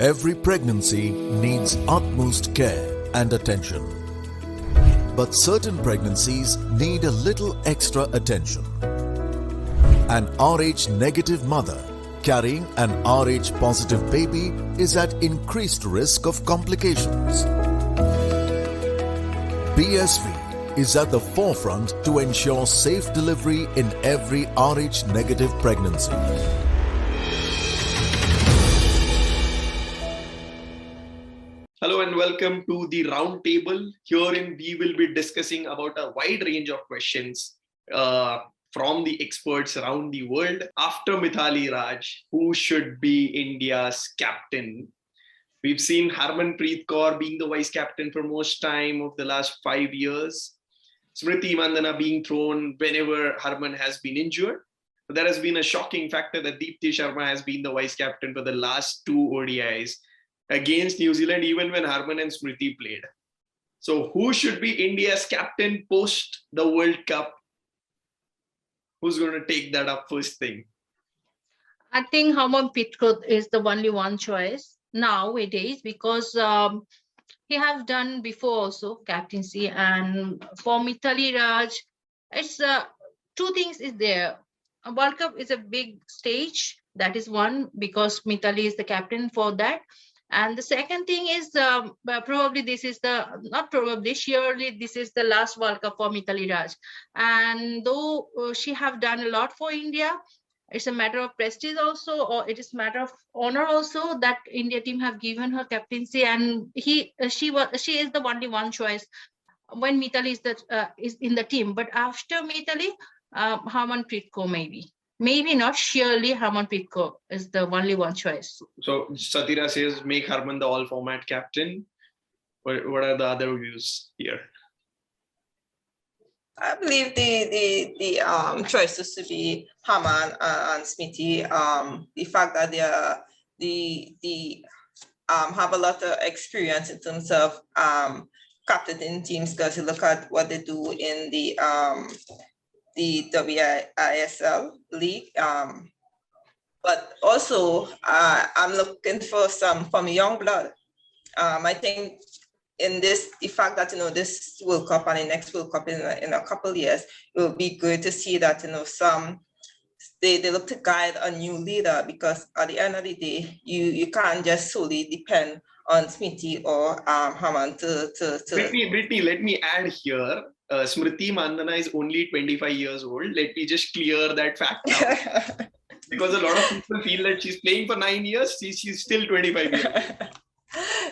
Every pregnancy needs utmost care and attention. But certain pregnancies need a little extra attention. An Rh negative mother carrying an Rh positive baby is at increased risk of complications. BSV is at the forefront to ensure safe delivery in every Rh negative pregnancy. Hello and welcome to the round table. Herein we will be discussing about a wide range of questions from the experts around the world. After Mithali Raj, who should be India's captain? We've seen Harmanpreet Kaur being the vice captain for most time of the last 5 years. Smriti Mandhana being thrown whenever Harman has been injured. But there has been a shocking factor that Deepti Sharma has been the vice captain for the last 2 ODIs against New Zealand, even when Harman and Smriti played. So who should be India's captain post the World Cup? Who's going to take that up first thing? I think Harmanpreet Kaur is the only one choice nowadays because he has done before also captaincy, and for Mithali Raj, it's two things is there. A World Cup is a big stage. That is one, because Mithali is the captain for that. And the second thing is probably this is the, not probably, surely this is the last World Cup for Mithali Raj. And though she have done a lot for India, it's a matter of prestige also, or it is matter of honor also, that India team have given her captaincy, and she is the only one choice when Mithali is in the team. But after Mithali, Harmanpreet Kaur maybe not, surely Harmanpreet Kaur is the only one choice. So Satira says make Harman the all format captain. What are the other views here? I believe the choices to be Harman and Smithy. The fact that they have a lot of experience in terms of captaining teams, because you look at what they do in the WISL league. But also I'm looking for some from young blood. I think in this, the fact that this World Cup and the next World Cup in a couple of years, it will be good to see that some they look to guide a new leader, because at the end of the day, you can't just solely depend on Smithy or Harman to. Brittany, let me add here. Smriti Mandhana is only 25 years old. Let me just clear that fact out. Because a lot of people feel that she's playing for 9 years, she's still 25 years old.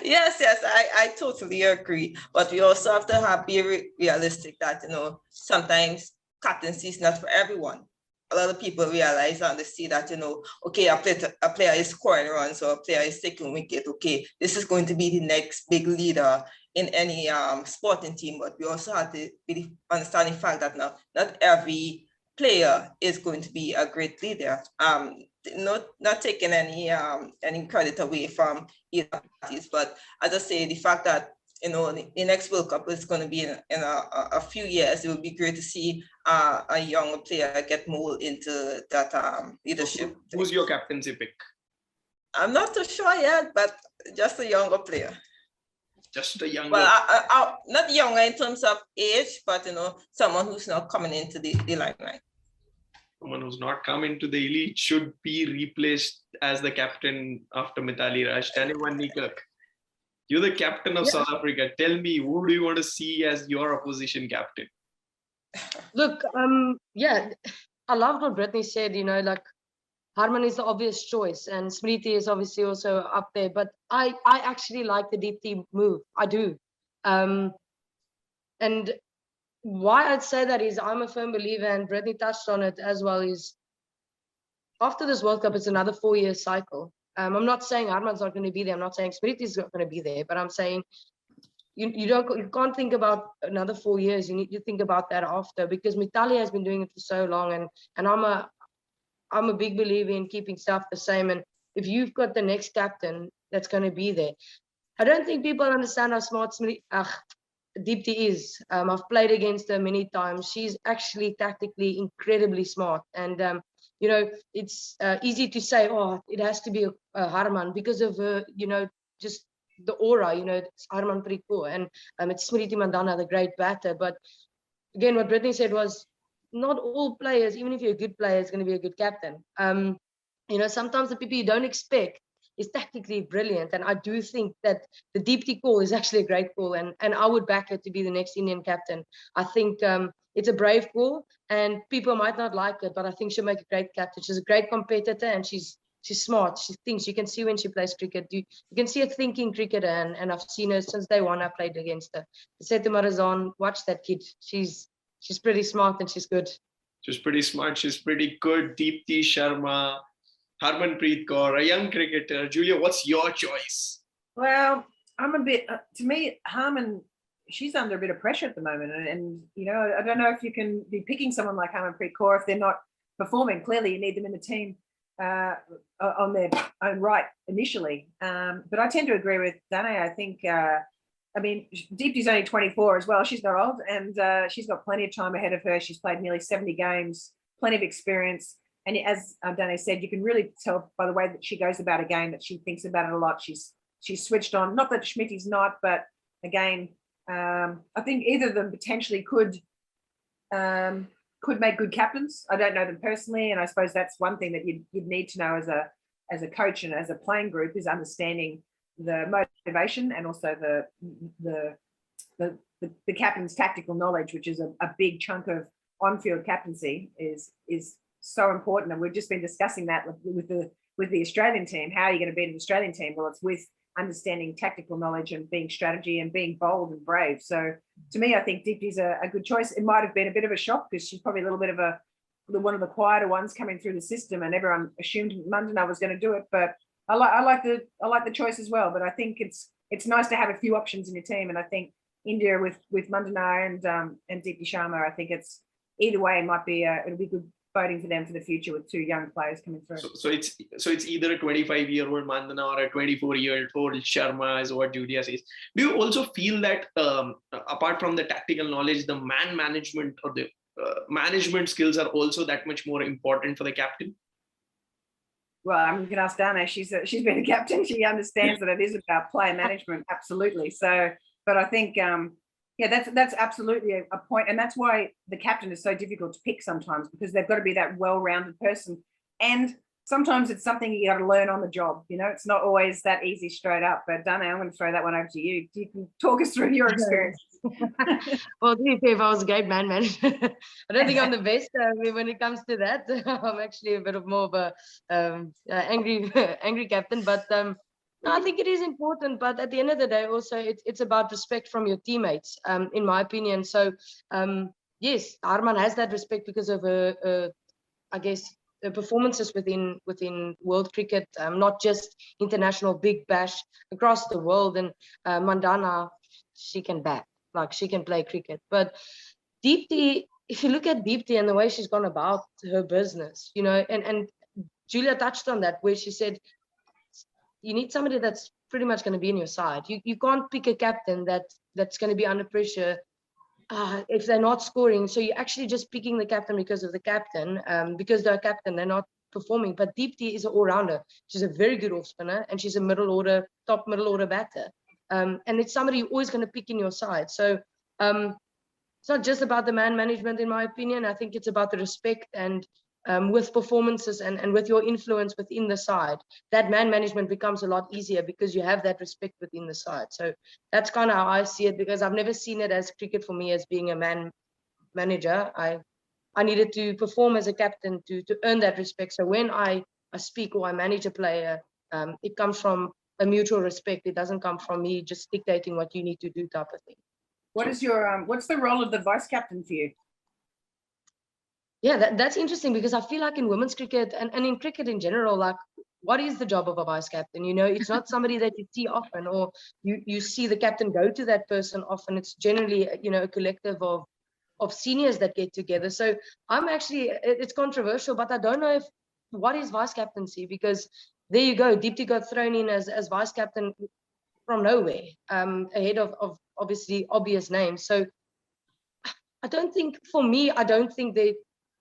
Yes, I totally agree. But we also have to be realistic that, sometimes captaincy is not for everyone. A lot of people realize and they see that, okay, a player is scoring runs or a player is taking wicket. Okay, this is going to be the next big leader in any sporting team. But we also have to understand the fact that not every player is going to be a great leader. Not taking any credit away from either parties, but as I say, the fact that the next World Cup is going to be in a few years, it would be great to see a young player get more into that leadership. Who's your captaincy pick? I'm not too sure yet, but just a younger player. Just a younger. Well, not younger in terms of age, but someone who's not coming into the limelight. Someone who's not come into the elite should be replaced as the captain after Mithali Raj. Taniman Nikak, you're the captain of South Africa. Tell me, who do you want to see as your opposition captain? Look, I loved what Brittany said, like Harman is the obvious choice and Smriti is obviously also up there, but I actually like the Deepti move. I do. And why I'd say that is I'm a firm believer, and Brittany touched on it as well, is after this World Cup, it's another 4-year cycle. I'm not saying Harman's not going to be there. I'm not saying Smriti's not going to be there, but I'm saying you can't think about another 4 years. You need to think about that after, because Mithali has been doing it for so long, and I'm a big believer in keeping stuff the same. And if you've got the next captain that's going to be there, I don't think people understand how smart Deepti is. I've played against her many times. She's actually tactically incredibly smart. And you know, it's easy to say, oh, it has to be a Harman because of, you know, just the aura, you know, it's Harmanpreet Kaur and it's Smriti Mandhana, the great batter. But again, what Brittany said was, not all players, even if you're a good player, is going to be a good captain. You know, sometimes the people you don't expect is tactically brilliant. And I do think that the Deepti call is actually a great call. And I would back her to be the next Indian captain. I think it's a brave call and people might not like it, but I think she'll make a great captain. She's a great competitor and she's smart. She thinks. You can see when she plays cricket. You can see a thinking cricketer. And I've seen her since day one. I played against her. Setu Marazan, watch that kid. She's pretty smart and she's good. She's pretty smart. She's pretty good. Deepti Sharma, Harmanpreet Kaur, a young cricketer. Julia, what's your choice? Well, I'm a bit, to me, Harman, she's under a bit of pressure at the moment. And you know, I don't know if you can be picking someone like Harmanpreet Kaur if they're not performing. Clearly, you need them in the team on their own right initially. But I tend to agree with Dane. I think, I mean, Deepti's only 24 as well. She's not old and she's got plenty of time ahead of her. She's played nearly 70 games, plenty of experience. And as Dane said, you can really tell by the way that she goes about a game that she thinks about it a lot. She's switched on. Not that Schmitty's not, but again, I think either of them potentially could make good captains. I don't know them personally, and I suppose that's one thing that you'd need to know as a coach and as a playing group is understanding the motivation and also the captain's tactical knowledge, which is a big chunk of on-field captaincy, is so important. And we've just been discussing that with the Australian team. How are you going to beat an Australian team? Well, it's with understanding tactical knowledge and being strategy and being bold and brave. So to me, I think Deepti's a good choice. It might have been a bit of a shock because she's probably a little bit of one of the quieter ones coming through the system, and everyone assumed Mandhana was going to do it. But I like the choice as well. But I think it's nice to have a few options in your team. And I think India with Mandhana and Deepti Sharma, I think it's either way. It might be it'll be good voting for them for the future with two young players coming through. So it's either a 25-year-old Mandhana or a 24-year-old Sharma, is what Julia says. Do you also feel that apart from the tactical knowledge, the man management or the management skills are also that much more important for the captain? Well, I mean, you can ask Dana. She's been a captain. She understands that it is about player management, absolutely. So, but I think, yeah, that's absolutely a point, and that's why the captain is so difficult to pick sometimes, because they've got to be that well-rounded person, and sometimes it's something you got to learn on the job. You know, it's not always that easy straight up. But Dana, I'm going to throw that one over to you. You can talk us through your experience. Well, to be fair, if I was a great man manager, I don't think I'm the best when it comes to that. I'm actually a bit of more of a angry captain, but no, I think it is important. But at the end of the day, also it's about respect from your teammates, in my opinion. So yes, Harman has that respect because of I guess, the performances within world cricket, not just international big bash across the world. And Mandhana, she can bat. Like, she can play cricket. But Deepti, if you look at Deepti and the way she's gone about her business, you know, and Julia touched on that, where she said, you need somebody that's pretty much going to be in your side. You can't pick a captain that's going to be under pressure if they're not scoring. So you're actually just picking the captain because of the captain, because they're a captain, they're not performing. But Deepti is an all-rounder. She's a very good off-spinner, and she's a top middle order batter. And it's somebody you're always going to pick in your side. So it's not just about the man management, in my opinion. I think it's about the respect, and with performances and with your influence within the side, that man management becomes a lot easier because you have that respect within the side. So that's kind of how I see it, because I've never seen it as cricket for me as being a man manager. I needed to perform as a captain to earn that respect. So when I speak or I manage a player, it comes from a mutual respect. It doesn't come from me just dictating what you need to do, type of thing. What is your what's the role of the vice captain for you? Yeah, that's interesting, because I feel like in women's cricket and in cricket in general, like, what is the job of a vice captain? You know, it's not somebody that you see often, or you see the captain go to that person often. It's generally, you know, a collective of seniors that get together. So I'm actually, it's controversial, but I don't know what is vice captaincy, because there you go, Deepti got thrown in as vice captain from nowhere, ahead of obviously obvious names. So I don't think, for me, I don't think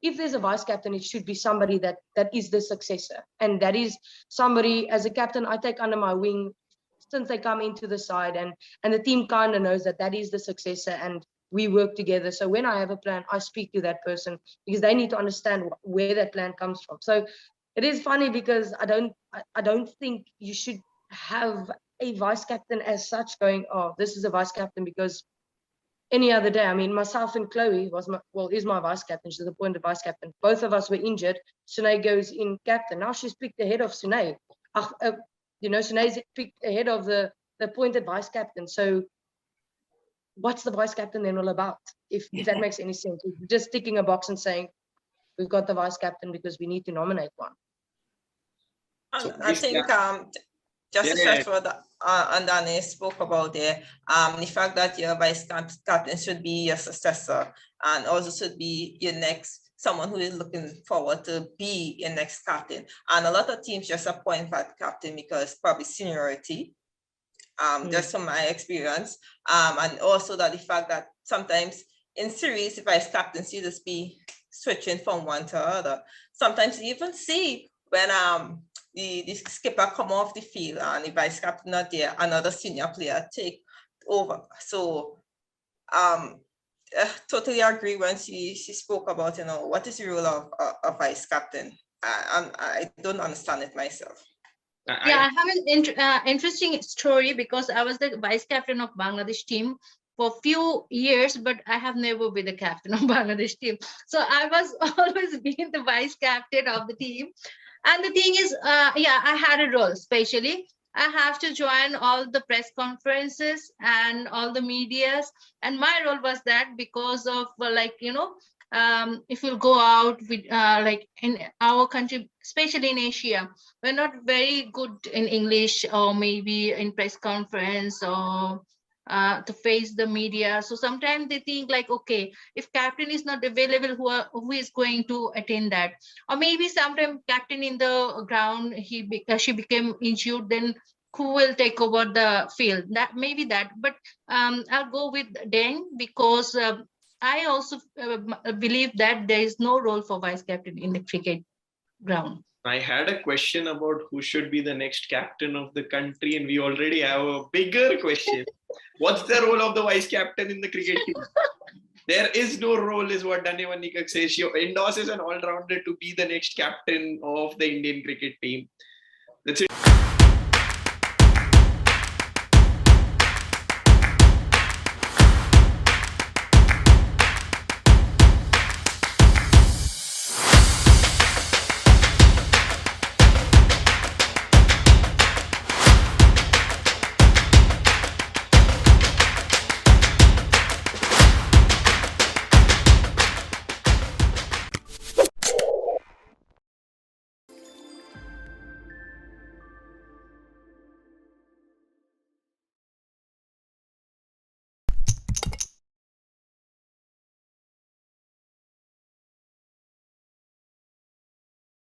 if there's a vice captain, it should be somebody that is the successor. And that is somebody, as a captain, I take under my wing since they come into the side, and the team kind of knows that is the successor, and we work together. So when I have a plan, I speak to that person because they need to understand where that plan comes from. So it is funny because I don't think you should have a vice captain as such going, oh, this is a vice captain, because any other day, I mean, myself and Chloe is my vice captain. She's appointed vice captain. Both of us were injured. Sunay goes in captain. Now she's picked ahead of Sunay. Sunay's picked ahead of the appointed vice captain. So what's the vice captain then all about? If that makes any sense. We're just ticking a box and saying, we've got the vice captain because we need to nominate one. So I think just to stretch what Andane spoke about there, the fact that your vice captain should be your successor and also should be your next, someone who is looking forward to be your next captain. And a lot of teams just appoint that captain because probably seniority, just from my experience. And also that the fact that sometimes in series, the vice captains, you just be switching from one to other. Sometimes you even see when the skipper come off the field and the vice captain not there, another senior player take over. So totally agree when she spoke about, what is the role of a vice captain? I don't understand it myself. Yeah, I have an interesting story because I was the vice captain of Bangladesh team for a few years, but I have never been the captain of Bangladesh team. So I was always being the vice captain of the team. And the thing is, I had a role, especially I have to join all the press conferences and all the medias. And my role was that because of if you go out with like in our country, especially in Asia, we're not very good in English or maybe in press conference or to face the media. So sometimes they think like, okay, if captain is not available, who is going to attend that? Or maybe sometimes captain in the ground, she became injured, then who will take over the field? That maybe that, but I'll go with Deng because I also believe that there is no role for vice captain in the cricket ground. I had a question about who should be the next captain of the country, and we already have a bigger question. What's the role of the vice captain in the cricket team? There is no role, is what Dhanevan Nikak says. She endorses an all-rounder to be the next captain of the Indian cricket team. That's it.